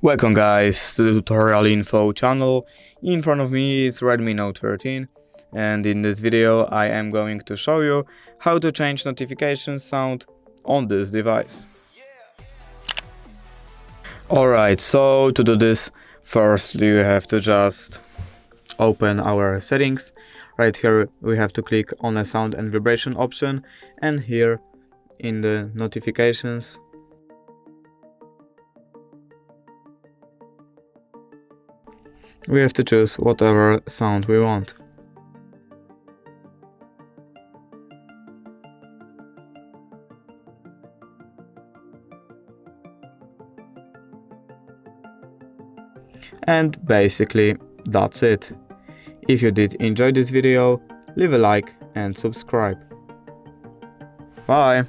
Welcome guys to the tutorial info channel. In front of me is Redmi Note 13 and in this video I am going to show you how to change notification sound on this device. Alright, so to do this, first you have to just open our settings. Right here we have to click on the sound and vibration option, and here in the notifications we have to choose whatever sound we want. And basically that's it. If you did enjoy this video, leave a like and subscribe. Bye!